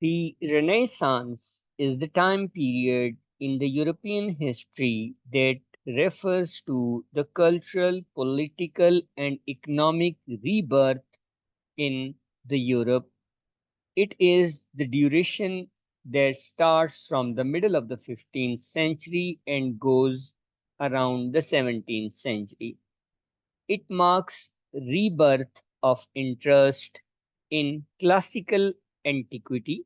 The Renaissance is the time period in the European history that refers to the cultural, political, and economic rebirth in the Europe. It is the duration that starts from the middle of the 15th century and goes around the 17th century. It marks rebirth of interest in classical antiquity,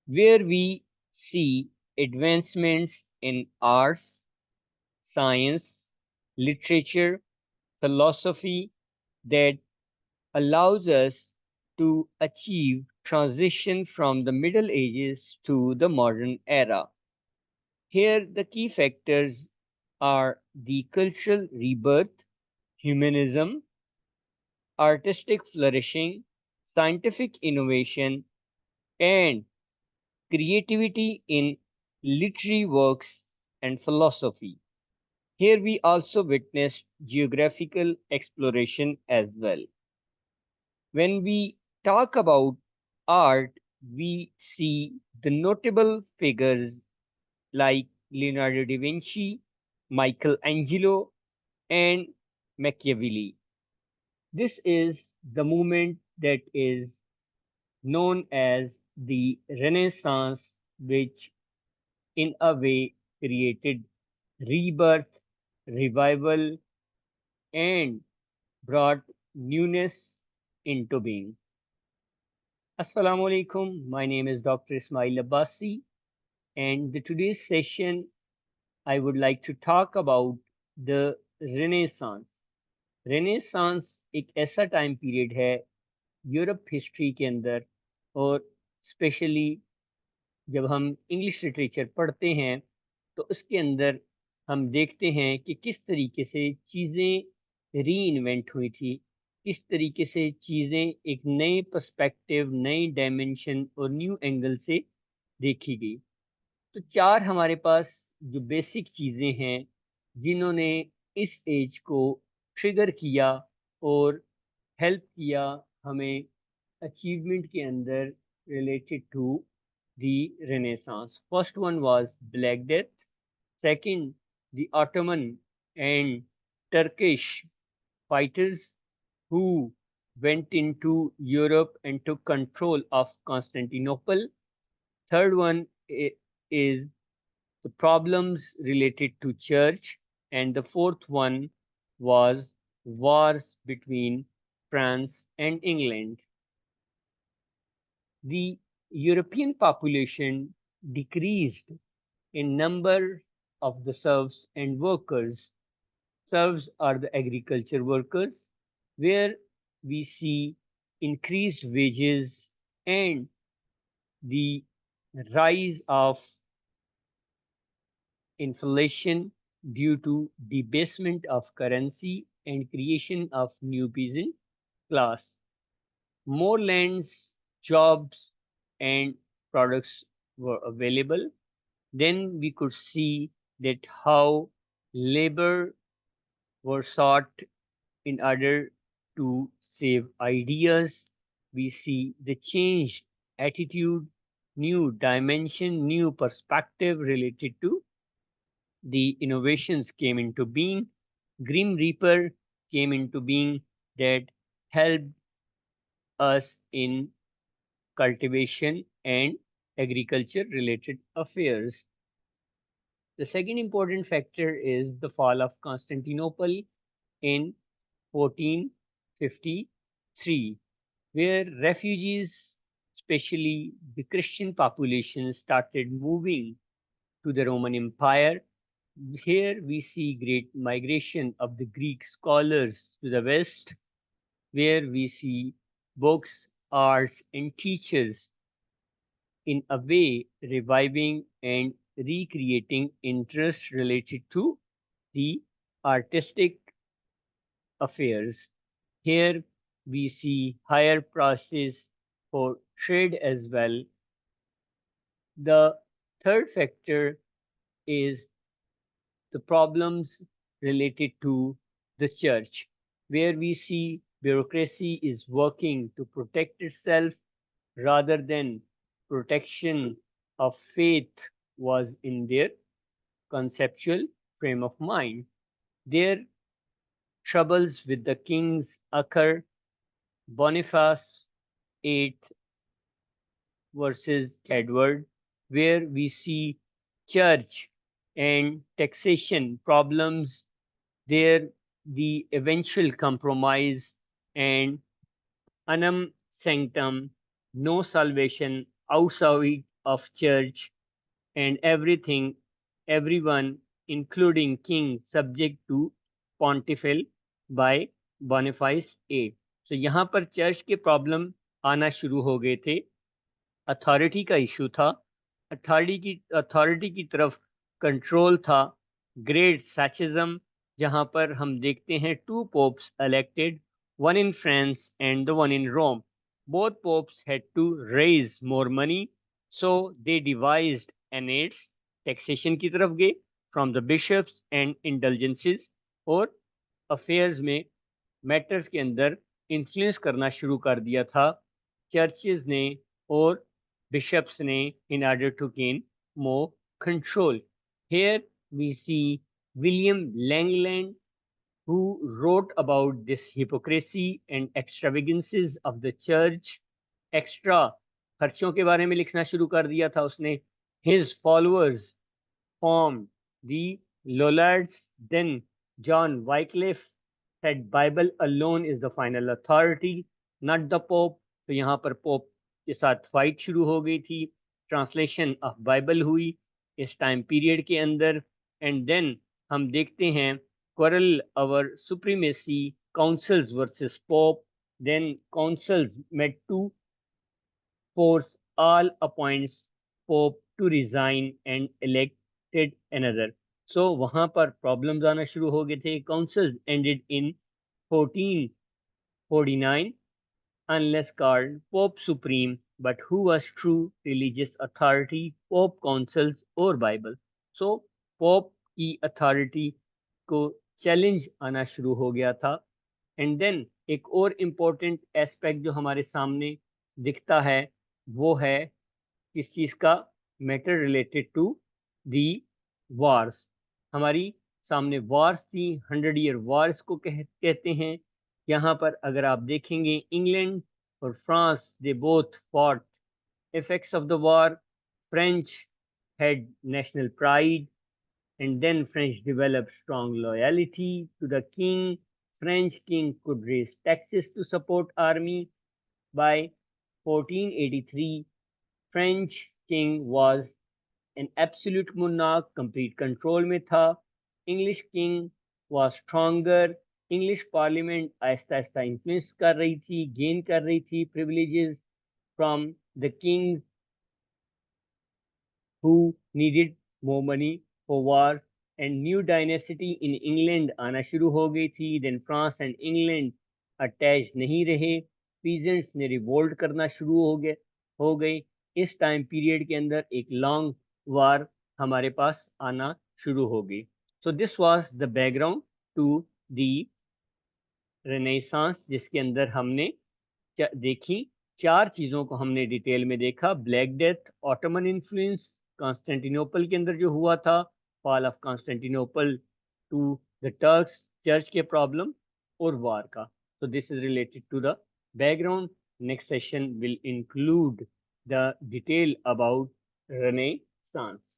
where we see advancements in arts, science, literature, philosophy that allows us to achieve transition from the Middle Ages to the modern era. Here, the key factors are the cultural rebirth, humanism, artistic flourishing, scientific innovation, and creativity in literary works and philosophy. Here we also witnessed geographical exploration as well. When we talk about art, we see the notable figures like Leonardo da Vinci, Michelangelo, and Machiavelli. This is the movement that is known as the Renaissance, which in a way created rebirth, revival, and brought newness into being. Assalamu alaikum. My name is Dr. Ismail Abbasi, and the today's session I would like to talk about the Renaissance. Renaissance एक ऐसा time period है Europe history के अंदर, और specially जब हम English literature पढ़ते हैं तो उसके अंदर हम देखते हैं कि किस तरीके से चीज़ें री इन्वेंट हुई थी, किस तरीके से चीज़ें एक नए पर्सपेक्टिव, नई डायमेंशन और न्यू एंगल से देखी गई। तो चार हमारे पास जो बेसिक चीज़ें हैं जिन्होंने इस एज को ट्रिगर किया और हेल्प किया हमें अचीवमेंट के अंदर related to the Renaissance. First one was Black Death. Second, the Ottoman and Turkish fighters who went into Europe and took control of Constantinople. Third one is the problems related to church. And the fourth one was wars between France and England. The European population decreased in number of the serfs and workers. Serfs are the agriculture workers, where we see increased wages and the rise of inflation due to debasement of currency and creation of new peasant class. More lands, jobs, and products were available. Then we could see that how labor were sought in order to save ideas. We see the changed attitude, new dimension, new perspective related to the innovations came into being. Grim Reaper came into being that helped us in cultivation and agriculture related affairs. The second important factor is the fall of Constantinople in 1453, where refugees, especially the Christian population, started moving to the Roman Empire. Here we see great migration of the Greek scholars to the West, where we see books, arts, and teachers in a way reviving and recreating interest related to the artistic affairs. Here we see higher prices for trade as well. The third factor is the problems related to the church, where we see bureaucracy is working to protect itself rather than protection of faith was in their conceptual frame of mind. Their troubles with the kings occur Boniface VIII versus Edward, where we see church and taxation problems, there the eventual compromise and unum sanctum, no salvation outside of church, and everything, everyone, including king, subject to pontifical by Boniface VIII. तो यहाँ पर church के problem आना शुरू हो गए थे, authority का इशू था, अथॉरिटी की तरफ कंट्रोल था, ग्रेट सैचिज्म, जहां पर हम देखते हैं two popes elected, one in France and the one in Rome. Both popes had to raise more money, so they devised annates, taxation की तरफ गए, from the bishops and indulgences, और अफेयर्स में मैटर्स के अंदर इन्फ्लुएंस करना शुरू कर दिया था चर्चेज ने और bishops ne in order to gain more control. Here we see William Langland, who wrote about this hypocrisy and extravagances of the church. Extra खर्चों के बारे में लिखना शुरू कर दिया था उसने. His followers formed the Lollards. Then John Wycliffe said Bible alone is the final authority, not the Pope. तो यहाँ पर पोप के साथ फाइट शुरू हो गई थी. ट्रांसलेशन ऑफ बाइबल हुई इस टाइम पीरियड के अंदर. एंड देन हम देखते हैं quarrel over supremacy, councils versus Pope. Then councils met to force all appoints Pope to resign and elected another. So वहाँ पर प्रॉब्लम्स आना शुरू हो गए थे. Councils ended in 1449 unless called Pope Supreme, but who was true religious authority, Pope Councils or Bible. So Pope की authority को challenge आना शुरू हो गया था. एंड देन एक और इम्पोर्टेंट एस्पेक्ट जो हमारे सामने दिखता है वो है किस चीज़ का, matter related to the wars. हमारी सामने वार्स थी, 100 ईयर वार्स को कहते हैं. यहाँ पर अगर आप देखेंगे इंग्लैंड और France, they both fought. Effects of the war, French had national pride, and then French developed strong loyalty to the king. French king could raise taxes to support army. By 1483, French king was an absolute monarch, complete control में था. English king was stronger. English parliament Aahista Aahista influence कर रही थी, gain कर रही थी privileges from the king who needed more money for war. And new dynasty in England आना शुरू हो गई थी. Then France and England attach नहीं रहे. पीजेंट्स ने रिवोल्ट करना शुरू हो गए. इस टाइम पीरियड के अंदर एक लॉन्ग वार हमारे पास आना शुरू हो गई. So this was the background to the Renaissance, जिसके अंदर हमने देखी चार चीज़ों को हमने डिटेल में देखा. Black Death, Ottoman influence, Constantinople के अंदर जो हुआ था, fall of Constantinople to the Turks, church के प्रॉब्लम और वार का. so this is related to the background. Next session will include the detail about Renaissance.